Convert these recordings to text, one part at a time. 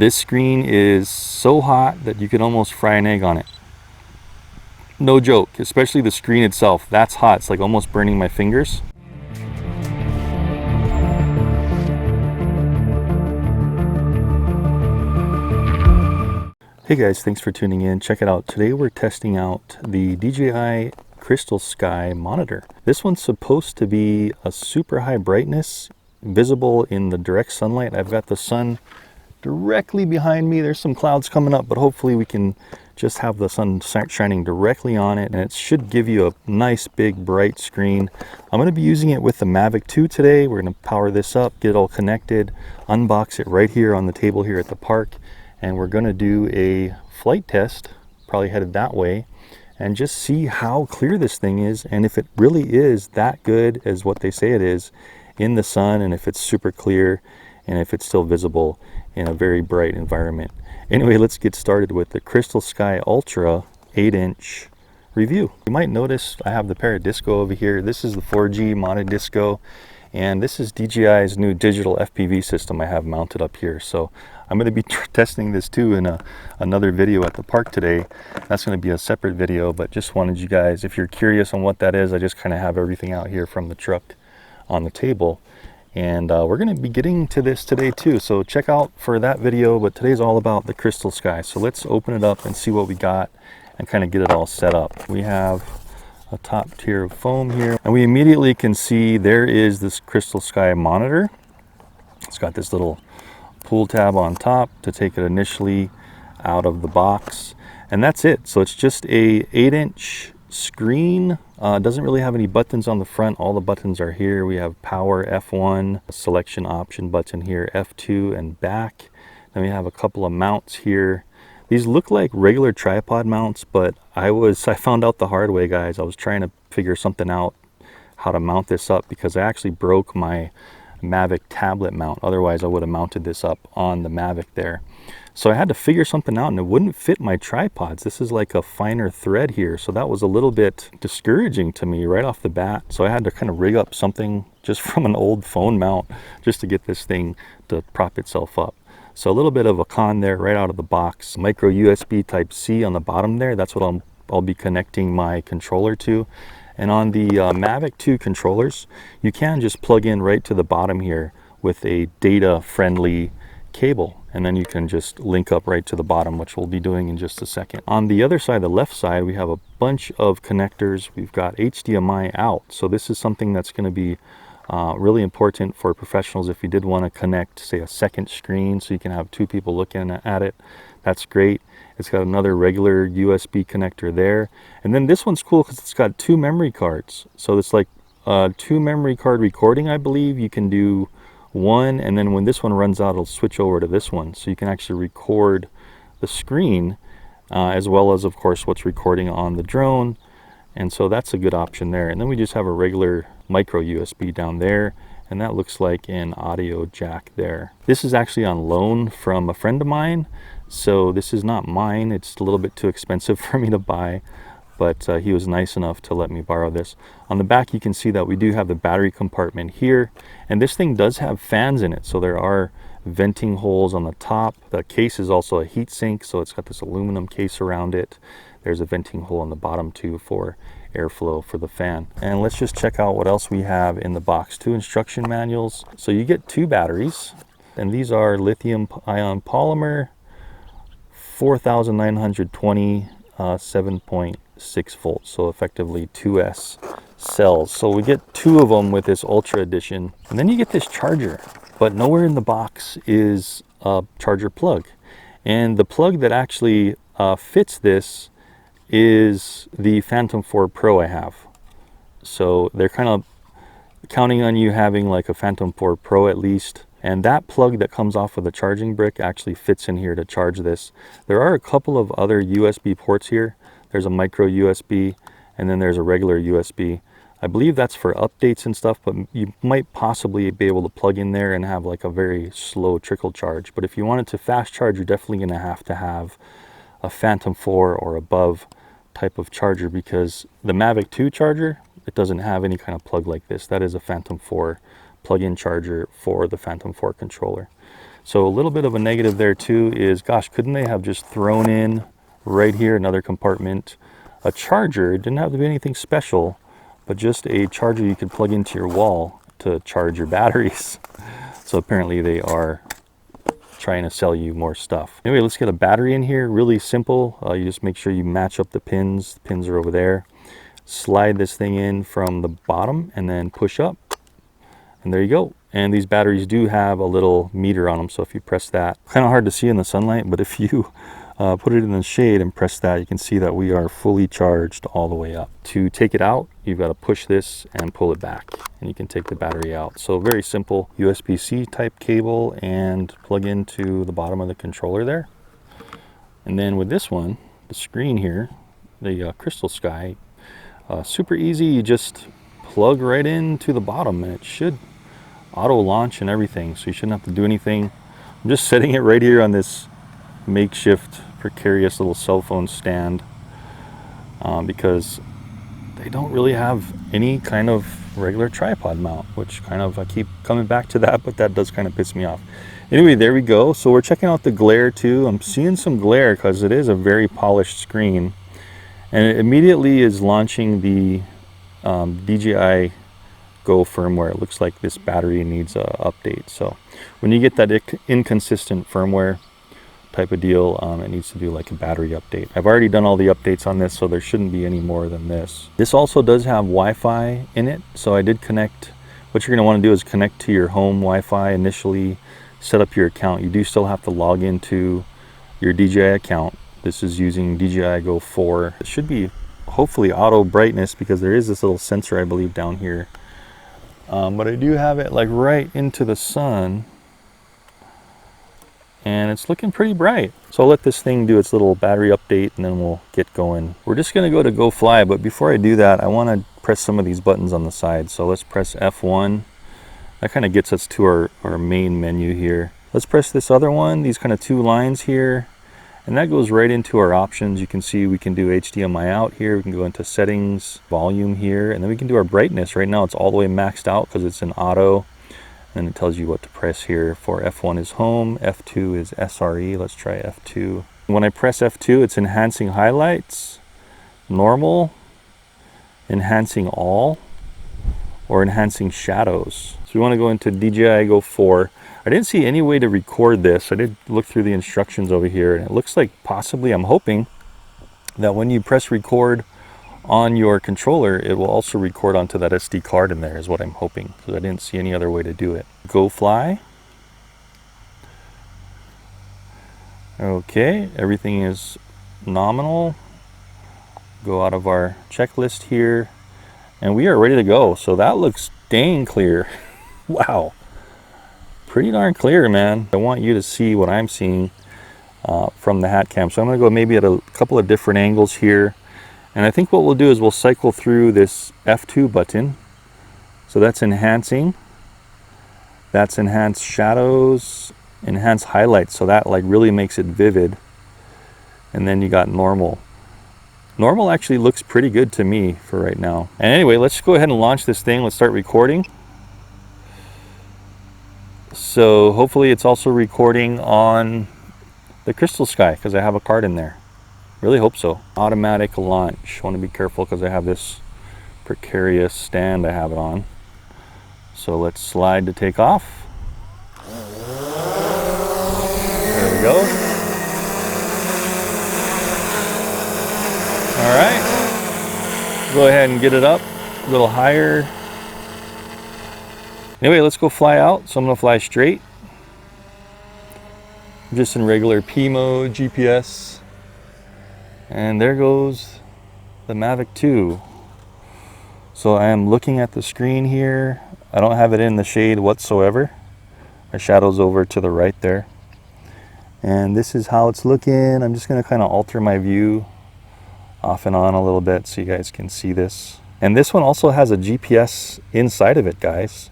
This screen is so hot that you could almost fry an egg on it. No joke, especially the screen itself. That's hot. It's like almost burning my fingers. Hey guys, thanks for tuning in. Check it out. Today we're testing out the DJI CrystalSky monitor. This one's supposed to be a super high brightness, visible in the direct sunlight. I've got the sun directly behind me. There's some clouds coming up, but hopefully we can just have the sun shining directly on it, and it should give you a nice big bright screen. I'm going to be using it with the MAVIC 2 today. We're going to power this up, get it all connected, unbox it right here on the table here at the park, and we're going to do a flight test, probably headed that way, and just see how clear this thing is, and if it really is that good as what they say it is in the sun, and if it's super clear, and if it's still visible in a very bright environment. Anyway, let's get started with the CrystalSky Ultra 8-inch review. You might notice I have the Paradisco over here. This is the 4G mounted disco, and this is DJI's new digital FPV system I have mounted up here. So I'm going to be testing this too in another video at the park today. That's going to be a separate video, but just wanted you guys, if you're curious on what that is, I just kind of have everything out here from the truck on the table. And we're going to be getting to this today too, so check out for that video. But today's all about the CrystalSky, so let's open it up and see what we got and kind of get it all set up. We have a top tier of foam here, and we immediately can see there is this CrystalSky monitor. It's got this little pull tab on top to take it initially out of the box, and that's it. So it's just a 8-inch screen. Doesn't really have any buttons on the front. All the buttons are here. We have power, F1, selection option button here, F2, and back. Then we have a couple of mounts here. These look like regular tripod mounts, but I found out the hard way, guys. I was trying to figure something out how to mount this up because I actually broke my MAVIC tablet mount. Otherwise I would have mounted this up on the MAVIC there. So I had to figure something out, and it wouldn't fit my tripods. This is like a finer thread here, so that was a little bit discouraging to me right off the bat. So I had to kind of rig up something just from an old phone mount just to get this thing to prop itself up. So a little bit of a con there right out of the box. Micro USB Type-C on the bottom there. That's what I'll be connecting my controller to. And on the MAVIC 2 controllers, you can just plug in right to the bottom here with a data-friendly cable, and then you can just link up right to the bottom, which we'll be doing in just a second. On the other side, the left side, we have a bunch of connectors. We've got HDMI out, so this is something that's going to be really important for professionals. If you did want to connect, say, a second screen so you can have two people looking at it, that's great. It's got another regular USB connector there, and then this one's cool because it's got two memory cards. So it's like two memory card recording, I believe. You can do one, and then when this one runs out, it'll switch over to this one, so you can actually record the screen as well as, of course, what's recording on the drone. And so that's a good option there. And then we just have a regular micro USB down there, and that looks like an audio jack there. This is actually on loan from a friend of mine, so this is not mine. It's a little bit too expensive for me to buy, but he was nice enough to let me borrow this. On the back, you can see that we do have the battery compartment here, and this thing does have fans in it, so there are venting holes on the top. The case is also a heat sink, so it's got this aluminum case around it. There's a venting hole on the bottom too for airflow for the fan. And let's just check out what else we have in the box. Two instruction manuals. So you get two batteries, and these are lithium ion polymer, 4920 7.6 volts, so effectively 2S cells. So we get two of them with this Ultra Edition, and then you get this charger, but nowhere in the box is a charger plug. And the plug that actually fits this is the Phantom 4 Pro I have. So they're kind of counting on you having like a Phantom 4 Pro at least. And that plug that comes off of the charging brick actually fits in here to charge this. There are a couple of other USB ports here. There's a micro USB, and then there's a regular USB. I believe that's for updates and stuff, but you might possibly be able to plug in there and have like a very slow trickle charge. But if you wanted to fast charge, you're definitely going to have a Phantom 4 or above type of charger, because the MAVIC 2 charger, it doesn't have any kind of plug like this. That is a Phantom 4 plug-in charger for the Phantom 4 controller. So a little bit of a negative there too is, gosh, couldn't they have just thrown in right here, another compartment, a charger? It didn't have to be anything special, but just a charger you could plug into your wall to charge your batteries. So apparently they are trying to sell you more stuff. Anyway, let's get a battery in here. Really simple. You just make sure you match up the pins. The pins are over there. Slide this thing in from the bottom and then push up. And there you go. And these batteries do have a little meter on them. So if you press that, kind of hard to see in the sunlight, but if you put it in the shade and press that, you can see that we are fully charged all the way up. To take it out, you've got to push this and pull it back, and you can take the battery out. So very simple USB-C type cable and plug into the bottom of the controller there. And then with this one, the screen here, the CrystalSky, super easy. You just plug right into the bottom and it should auto launch and everything, so you shouldn't have to do anything. I'm just setting it right here on this makeshift precarious little cell phone stand because they don't really have any kind of regular tripod mount, which kind of, I keep coming back to that, but that does kind of piss me off. Anyway, there we go. So we're checking out the glare too. I'm seeing some glare because it is a very polished screen, and it immediately is launching the DJI Go firmware. It looks like this battery needs a update. So when you get that inconsistent firmware type of deal, it needs to do like a battery update. I've already done all the updates on this, so there shouldn't be any more than this. This also does have Wi-Fi in it, so I did connect. What you're going to want to do is connect to your home Wi-Fi initially, set up your account. You do still have to log into your DJI account. This is using DJI Go 4. It should be hopefully auto brightness because there is this little sensor, I believe, down here. But I do have it like right into the sun, and it's looking pretty bright. So I'll let this thing do its little battery update and then we'll get going. We're just going to go fly, but before I do that, I want to press some of these buttons on the side. So let's press F1. That kind of gets us to our main menu here. Let's press this other one, these kind of two lines here, and that goes right into our options. You can see we can do HDMI out here, we can go into settings, volume here, and then we can do our brightness. Right now it's all the way maxed out because it's in auto. And it tells you what to press here. For F1 is home, F2 is SRE. Let's try F2. When I press F2, it's enhancing highlights, normal, enhancing all, or enhancing shadows. So we want to go into DJI Go 4. I didn't see any way to record this. I did look through the instructions over here, and it looks like possibly, I'm hoping, that when you press record on your controller, it will also record onto that SD card in there, is what I'm hoping, because I didn't see any other way to do it. Go fly. Okay, everything is nominal. Go out of our checklist here, and we are ready to go. So that looks dang clear. Wow, pretty darn clear, man. I want you to see what I'm seeing from the hat cam. So I'm going to go maybe at a couple of different angles here. And I think what we'll do is we'll cycle through this F2 button. So that's enhancing. That's enhance shadows, enhance highlights. So that like really makes it vivid. And then you got normal. Normal actually looks pretty good to me for right now. And anyway, let's go ahead and launch this thing. Let's start recording. So hopefully it's also recording on the CrystalSky because I have a card in there. Really hope so. Automatic launch. Want to be careful because I have this precarious stand I have it on. So let's slide to take off. There we go. All right. Go ahead and get it up a little higher. Anyway, let's go fly out. So I'm going to fly straight. Just in regular P mode, GPS. And there goes the MAVIC 2. So I am looking at the screen here. I don't have it in the shade whatsoever. My shadow's over to the right there. And this is how it's looking. I'm just going to kind of alter my view off and on a little bit so you guys can see this. And this one also has a GPS inside of it, guys.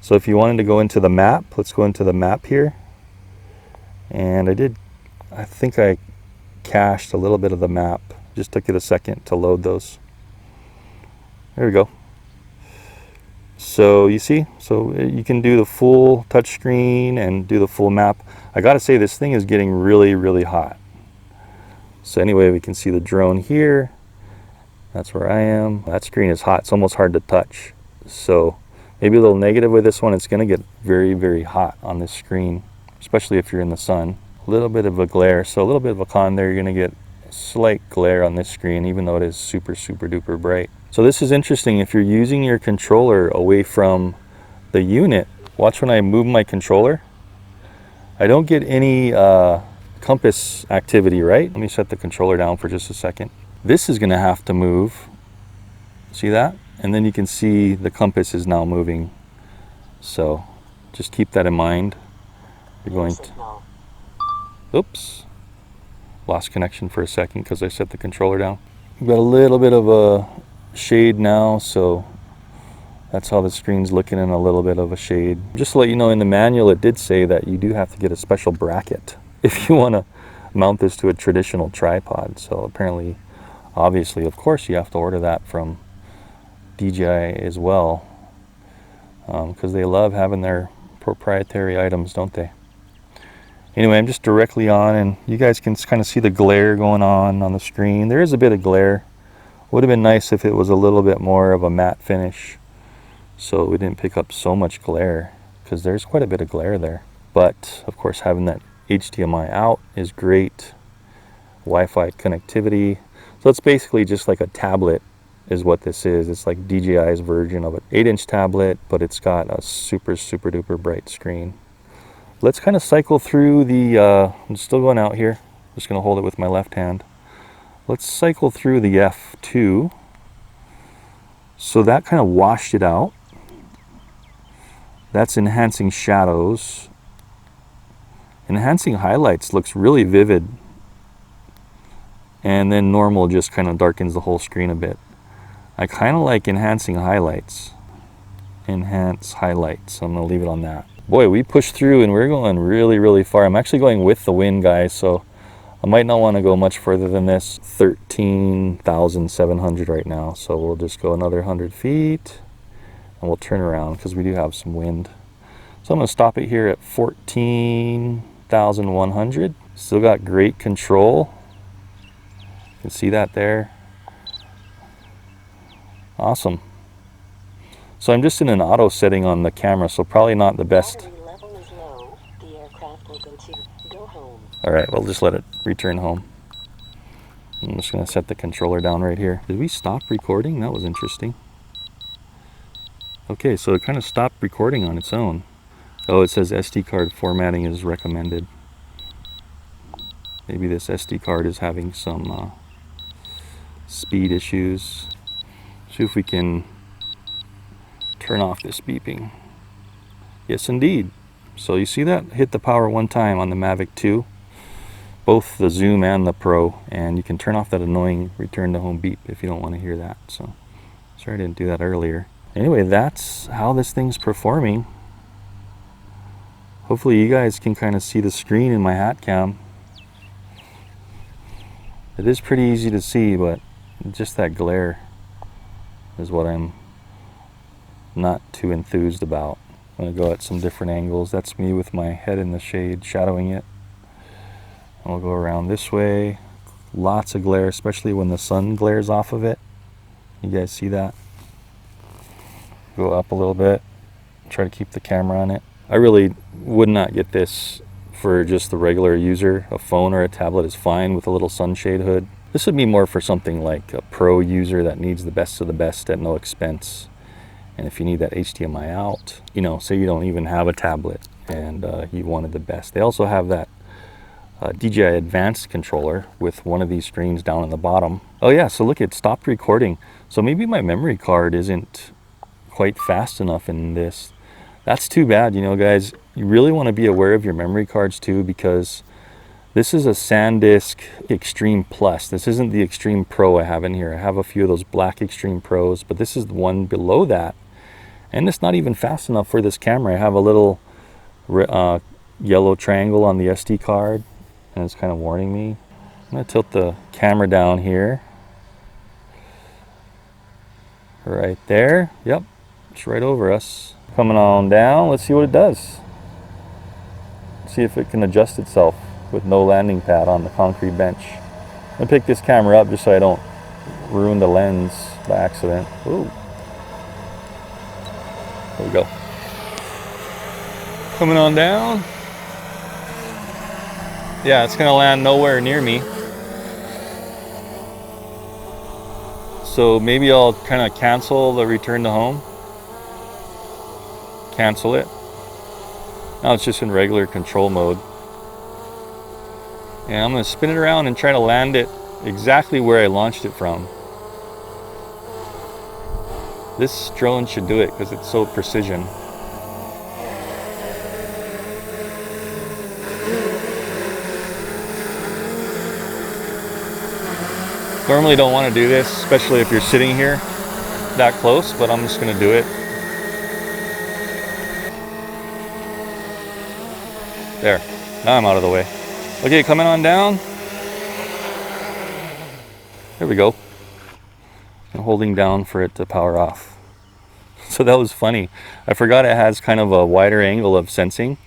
So if you wanted to go into the map, let's go into the map here. And I think I cached a little bit of the map. Just took it a second to load those. There we go. So you see, so you can do the full touchscreen and do the full map. I gotta say, this thing is getting really, really hot. So anyway, we can see the drone here. That's where I am. That screen is hot. It's almost hard to touch. So maybe a little negative with this one. It's gonna get very, very hot on this screen, especially if you're in the sun. A little bit of a glare. So a little bit of a con there. You're gonna get a slight glare on this screen, even though it is super, super duper bright. So this is interesting. If you're using your controller away from the unit, watch when I move my controller. I don't get any compass activity, right? Let me set the controller down for just a second. This is gonna have to move. See that? And then you can see the compass is now moving. So just keep that in mind. You're going to, oops, lost connection for a second because I set the controller down. We've got a little bit of a shade now, so that's how the screen's looking, in a little bit of a shade. Just to let you know, in the manual it did say that you do have to get a special bracket if you want to mount this to a traditional tripod. So apparently, obviously, of course, you have to order that from DJI as well, because they love having their proprietary items, don't they? Anyway, I'm just directly on, and you guys can kind of see the glare going on the screen. There is a bit of glare. Would have been nice if it was a little bit more of a matte finish, so we didn't pick up so much glare, because there's quite a bit of glare there. But of course, having that HDMI out is great. Wi-Fi connectivity. So it's basically just like a tablet is what this is. It's like DJI's version of an 8-inch tablet, but it's got a super, super duper bright screen. Let's kind of cycle through the, I'm still going out here. Just going to hold it with my left hand. Let's cycle through the F2. So that kind of washed it out. That's enhancing shadows. Enhancing highlights looks really vivid. And then normal just kind of darkens the whole screen a bit. I kind of like enhancing highlights. Enhance highlights. I'm going to leave it on that. Boy, we pushed through and we're going really, really far. I'm actually going with the wind, guys, so I might not want to go much further than this. 13,700 right now, so we'll just go another 100 feet and we'll turn around because we do have some wind. So I'm going to stop it here at 14,100. Still got great control. You can see that there. Awesome. So I'm just in an auto setting on the camera, so probably not the best. All right, we'll just let it return home. I'm just gonna set the controller down right here. Did we stop recording? That was interesting. Okay, so it kind of stopped recording on its own. Oh, it says SD card formatting is recommended. Maybe this SD card is having some speed issues. See if we can turn off this beeping. Yes, indeed. So you see that? Hit the power one time on the MAVIC 2, both the Zoom and the Pro, and you can turn off that annoying return to home beep if you don't want to hear that. So sorry I didn't do that earlier. Anyway, that's how this thing's performing. Hopefully you guys can kind of see the screen in my hat cam. It is pretty easy to see, but just that glare is what I'm not too enthused about. I'm going to go at some different angles. That's me with my head in the shade, shadowing it. And we'll go around this way. Lots of glare, especially when the sun glares off of it. You guys see that? Go up a little bit. Try to keep the camera on it. I really would not get this for just the regular user. A phone or a tablet is fine with a little sunshade hood. This would be more for something like a pro user that needs the best of the best at no expense. And if you need that HDMI out, you know, say you don't even have a tablet and you wanted the best. They also have that DJI Advanced controller with one of these screens down on the bottom. Oh yeah, so look, it stopped recording. So maybe my memory card isn't quite fast enough in this. That's too bad, you know, guys. You really want to be aware of your memory cards too, because this is a SanDisk Extreme Plus. This isn't the Extreme Pro I have in here. I have a few of those black Extreme Pros, but this is the one below that. And it's not even fast enough for this camera. I have a little yellow triangle on the SD card, and it's kind of warning me. I'm going to tilt the camera down here. Right there. Yep. It's right over us. Coming on down, let's see what it does. See if it can adjust itself with no landing pad on the concrete bench. I'm gonna pick this camera up just so I don't ruin the lens by accident. Ooh. There we go. Coming on down. Yeah, it's gonna land nowhere near me. So maybe I'll kind of cancel the return to home. Cancel it. Now it's just in regular control mode. And I'm gonna spin it around and try to land it exactly where I launched it from. This drone should do it because it's so precision. Normally don't want to do this, especially if you're sitting here that close, but I'm just going to do it. There, now I'm out of the way. Okay, coming on down. There we go. I'm holding down for it to power off. So that was funny. I forgot it has kind of a wider angle of sensing.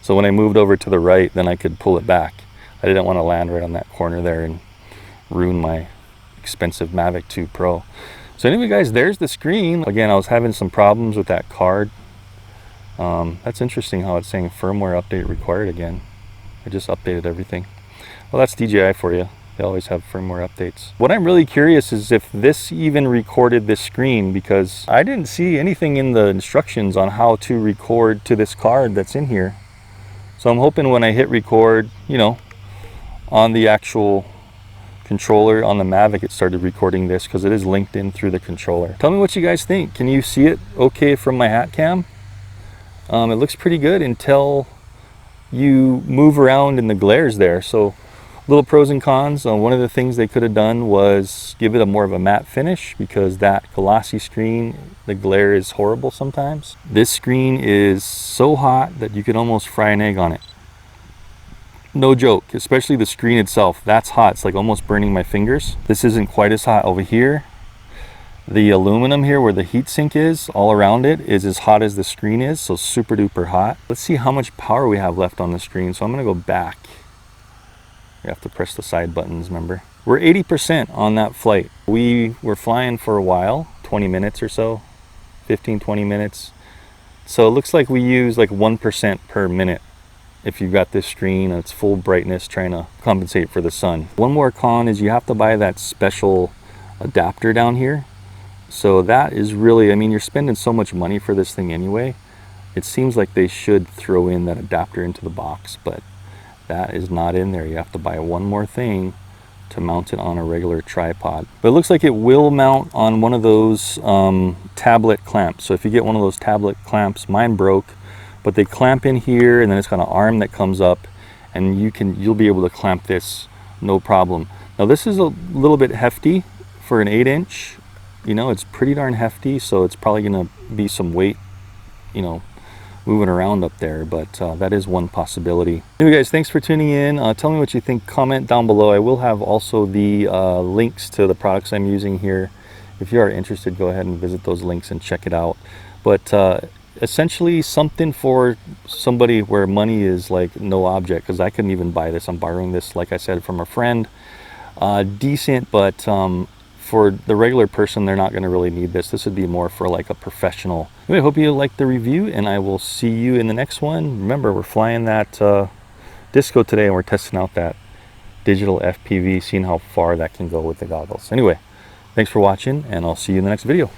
So when I moved over to the right, then I could pull it back. I didn't want to land right on that corner there and ruin my expensive MAVIC 2 Pro. So anyway guys, there's the screen. Again, I was having some problems with that card. That's interesting how it's saying firmware update required again. I just updated everything. Well, that's DJI for you. They always have firmware updates. What I'm really curious is if this even recorded this screen, because I didn't see anything in the instructions on how to record to this card that's in here. So I'm hoping when I hit record, you know, on the actual controller on the MAVIC, it started recording this because it is linked in through the controller. Tell me what you guys think. Can you see it okay from my hat cam? It looks pretty good until you move around in the glares there. So little pros and cons. One of the things they could have done was give it a more of a matte finish, because that glossy screen, the glare is horrible sometimes. This screen is so hot that you could almost fry an egg on it. No joke, especially the screen itself. That's hot. It's like almost burning my fingers. This isn't quite as hot over here. The aluminum here where the heat sink is, all around it, is as hot as the screen is, so super duper hot. Let's see how much power we have left on the screen. So I'm gonna go back. You have to press the side buttons, remember? We're 80% on that flight. We were flying for a while, 20 minutes or so, 15, 20 minutes. So it looks like we use like 1% per minute if you've got this screen and it's full brightness trying to compensate for the sun. One more con is you have to buy that special adapter down here. So that is really, I mean, you're spending so much money for this thing anyway. It seems like they should throw in that adapter into the box, but that is not in there. You have to buy one more thing to mount it on a regular tripod. But it looks like it will mount on one of those tablet clamps. So if you get one of those tablet clamps, mine broke, but they clamp in here and then it's got an arm that comes up and you'll be able to clamp this no problem. Now this is a little bit hefty for an 8-inch. You know, it's pretty darn hefty, so it's probably gonna be some weight, you know, moving around up there, but that is one possibility. Anyway guys, thanks for tuning in. Tell me what you think, comment down below. I will have also the links to the products I'm using here. If you are interested, go ahead and visit those links and check it out. But essentially something for somebody where money is like no object, because I couldn't even buy this. I'm borrowing this, like I said, from a friend. Decent, but for the regular person, they're not going to really need this. This would be more for like a professional. Anyway, I hope you liked the review, and I will see you in the next one. Remember, we're flying that Disco today, and we're testing out that digital FPV, seeing how far that can go with the goggles. Anyway, thanks for watching, and I'll see you in the next video.